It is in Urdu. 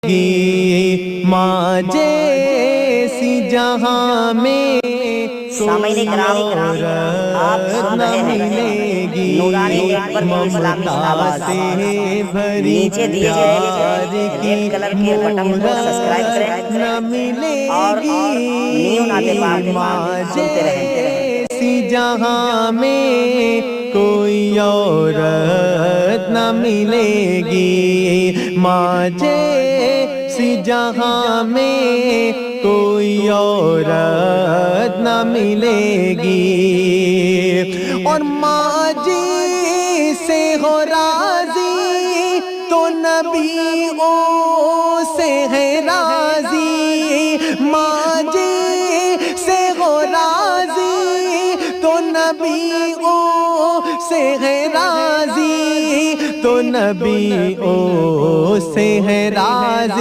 گی ماں جیسی جہاں میں سامعین کرام آپ سن رہے ہیں نورانی نیٹ ورک کی اسلامی آواز نیچے دیے گئے ریڈ کلر کے بٹن کو سبسکرائب کریں اور نیو نعت پاک سنتے رہیں۔ جہاں میں کوئی عورت نہ ملے گی ماں جیسی جہاں میں کوئی عورت نہ ملے گی اور ماں جی سے ہو راضی تو نبیوں سے ہے راضی ماں جی سے ہو راضی تو نبیوں سے ہے راضی تو نبیوں سے ہے راضی